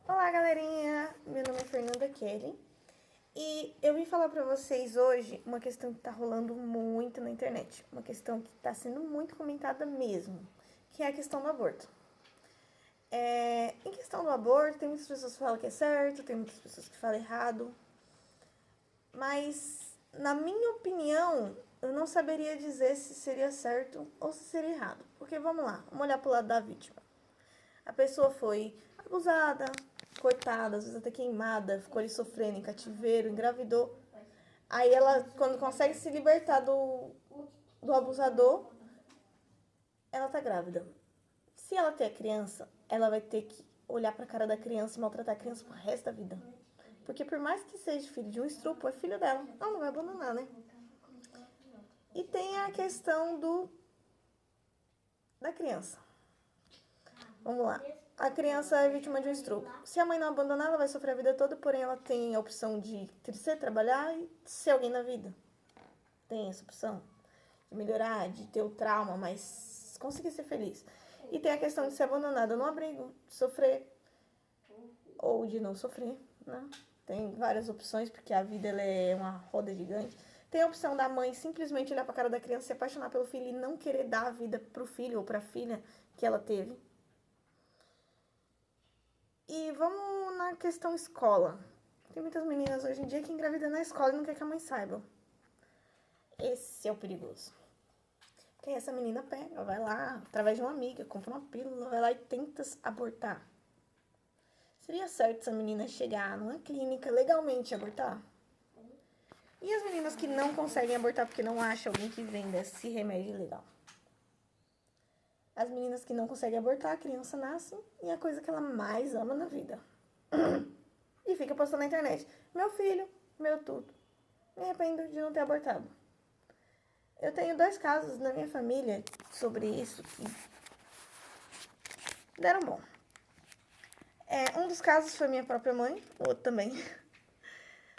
Olá, galerinha! Meu nome é Fernanda Kelly e eu vim falar pra vocês hoje uma questão que tá rolando muito na internet, uma questão que tá sendo muito comentada mesmo, que é a questão do aborto. Em questão do aborto, tem muitas pessoas que falam que é certo, tem muitas pessoas que falam errado, mas, na minha opinião, eu não saberia dizer se seria certo ou se seria errado. Porque, vamos lá, vamos olhar pro lado da vítima. A pessoa foi abusada, cortada, às vezes até queimada, ficou ali sofrendo em cativeiro, engravidou. Aí ela, quando consegue se libertar do abusador, ela tá grávida. Se ela ter criança, ela vai ter que olhar pra cara da criança e maltratar a criança pro resto da vida. Porque por mais que seja filho de um estupro, é filho dela. Ela não vai abandonar, né? E tem a questão da criança. Vamos lá. A criança é vítima de um estupro. Se a mãe não abandonar, ela vai sofrer a vida toda, porém ela tem a opção de crescer, trabalhar e ser alguém na vida. Tem essa opção de melhorar, de ter o trauma, mas conseguir ser feliz. E tem a questão de ser abandonada no abrigo, de sofrer ou de não sofrer, né? Tem várias opções, porque a vida ela é uma roda gigante. Tem a opção da mãe simplesmente olhar pra cara da criança, se apaixonar pelo filho e não querer dar a vida pro filho ou pra filha que ela teve. E vamos na questão escola. Tem muitas meninas hoje em dia que engravidam na escola e não quer que a mãe saiba. Esse é o perigoso. Porque essa menina pega, vai lá, através de uma amiga, compra uma pílula, vai lá e tenta abortar. Seria certo essa menina chegar numa clínica legalmente e abortar? E as meninas que não conseguem abortar porque não acham alguém que venda esse remédio legal? As meninas que não conseguem abortar, a criança nasce e é a coisa que ela mais ama na vida. E fica postando na internet. Meu filho, meu tudo. Me arrependo de não ter abortado. Eu tenho 2 casos na minha família sobre isso que deram bom. Um dos casos foi minha própria mãe, o outro também.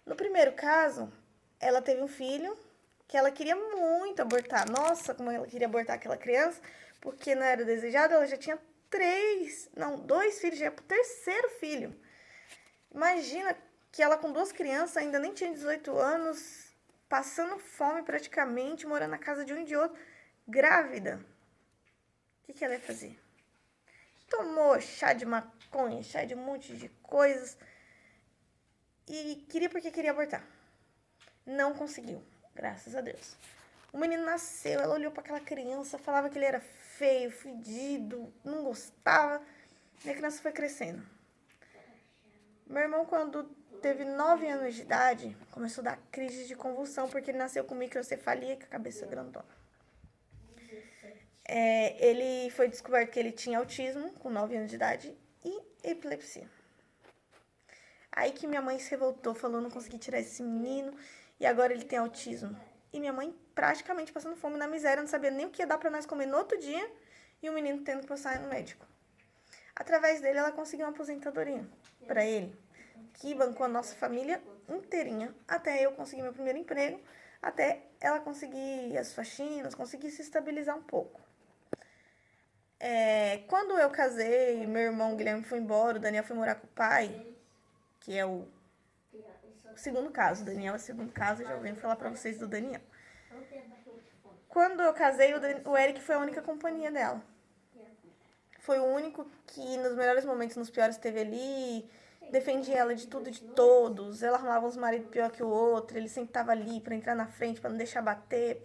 No primeiro caso, ela teve um filho que ela queria muito abortar. Nossa, como ela queria abortar aquela criança, porque não era desejada, ela já tinha 2 filhos, já ia pro 3º filho. Imagina que ela com 2 crianças, ainda nem tinha 18 anos, passando fome praticamente, morando na casa de um e de outro, grávida. O que ela ia fazer? Tomou chá de maconha, chá de um monte de coisas e queria porque queria abortar. Não conseguiu, graças a Deus. O menino nasceu, ela olhou para aquela criança, falava que ele era feio, fedido, não gostava. E a criança foi crescendo. Meu irmão, quando teve 9 anos de idade, começou a dar crise de convulsão, porque ele nasceu com microcefalia e com a cabeça grandona. Ele foi descoberto que ele tinha autismo, com 9 anos de idade, e epilepsia. Aí que minha mãe se revoltou, falou, não consegui tirar esse menino, e agora ele tem autismo. E minha mãe praticamente passando fome na miséria, não sabia nem o que ia dar pra nós comer no outro dia, e o menino tendo que passar no médico. Através dele, ela conseguiu uma aposentadoria pra ele, que bancou a nossa família inteirinha, até eu conseguir meu primeiro emprego, até ela conseguir as faxinas, conseguir se estabilizar um pouco. Quando eu casei, meu irmão Guilherme foi embora, o Daniel foi morar com o pai, que é o segundo caso. O Daniel é o segundo caso, eu já venho falar pra vocês do Daniel. Quando eu casei, o Eric foi a única companhia dela. Foi o único que nos melhores momentos, nos piores, esteve ali, defendia ela de tudo e de todos. Ela arrumava uns maridos pior que o outro, ele sempre tava ali pra entrar na frente, pra não deixar bater,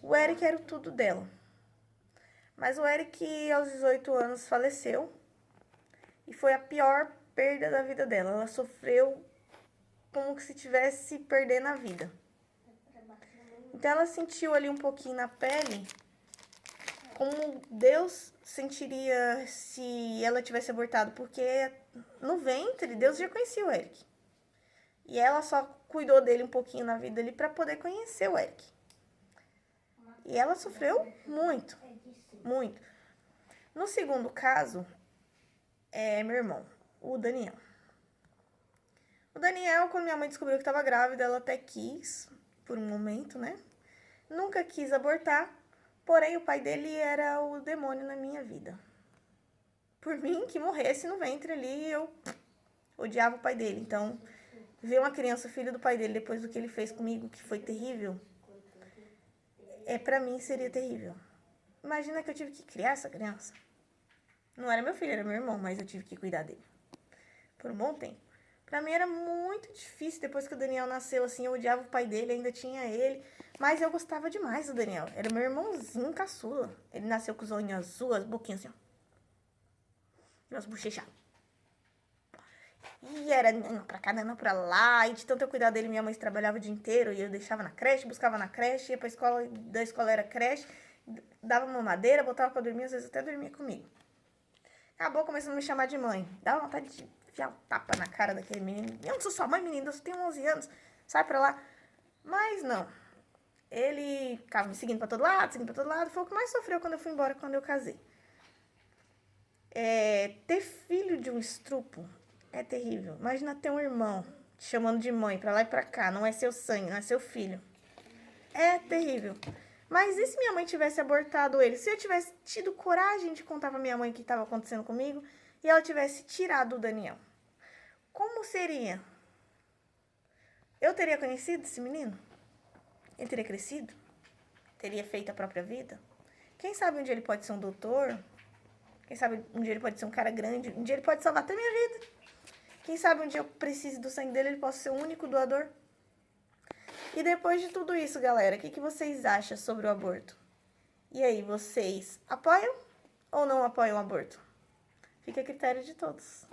O Eric era o tudo dela. Mas o Eric, aos 18 anos, faleceu. E foi a pior perda da vida dela. Ela sofreu como se tivesse perdendo a vida. Então ela sentiu ali um pouquinho na pele como Deus sentiria se ela tivesse abortado, porque no ventre Deus já conhecia o Eric. E ela só cuidou dele um pouquinho na vida ali para poder conhecer o Eric. E ela sofreu muito, muito. No segundo caso, meu irmão, o Daniel. O Daniel, quando minha mãe descobriu que estava grávida, ela até quis, por um momento, né? Nunca quis abortar, porém o pai dele era o demônio na minha vida. Por mim, que morresse no ventre ali, eu odiava o pai dele. Então, ver uma criança, filho do pai dele, depois do que ele fez comigo, que foi terrível, pra mim seria terrível. Imagina que eu tive que criar essa criança. Não era meu filho, era meu irmão, mas eu tive que cuidar dele. Por um bom tempo. Pra mim era muito difícil, depois que o Daniel nasceu, assim, eu odiava o pai dele, ainda tinha ele. Mas eu gostava demais do Daniel. Era meu irmãozinho caçula. Ele nasceu com os olhinhos azul, as boquinhas assim, ó. E as bochechas. E era nana pra cá, nana pra lá. E de tanto eu cuidar dele, minha mãe trabalhava o dia inteiro. E eu deixava na creche, buscava na creche, ia pra escola, da escola era creche. Dava mamadeira, botava pra dormir, às vezes até dormia comigo. Acabou começando a me chamar de mãe. Dava vontade de enfiar um tapa na cara daquele menino. Eu não sou sua mãe, menina, eu só tenho 11 anos. Sai pra lá. Mas não. Ele ficava me seguindo pra todo lado, Foi o que mais sofreu quando eu fui embora, quando eu casei. Ter filho de um estrupo é terrível. Imagina ter um irmão te chamando de mãe pra lá e pra cá. Não é seu sangue, não é seu filho. É terrível. Mas e se minha mãe tivesse abortado ele? Se eu tivesse tido coragem de contar pra minha mãe o que estava acontecendo comigo e ela tivesse tirado o Daniel? Como seria? Eu teria conhecido esse menino? Ele teria crescido? Teria feito a própria vida? Quem sabe um dia ele pode ser um doutor? Quem sabe um dia ele pode ser um cara grande? Um dia ele pode salvar até minha vida? Quem sabe um dia eu precise do sangue dele, ele possa ser o único doador? E depois de tudo isso, galera, o que vocês acham sobre o aborto? E aí, vocês apoiam ou não apoiam o aborto? Fica a critério de todos.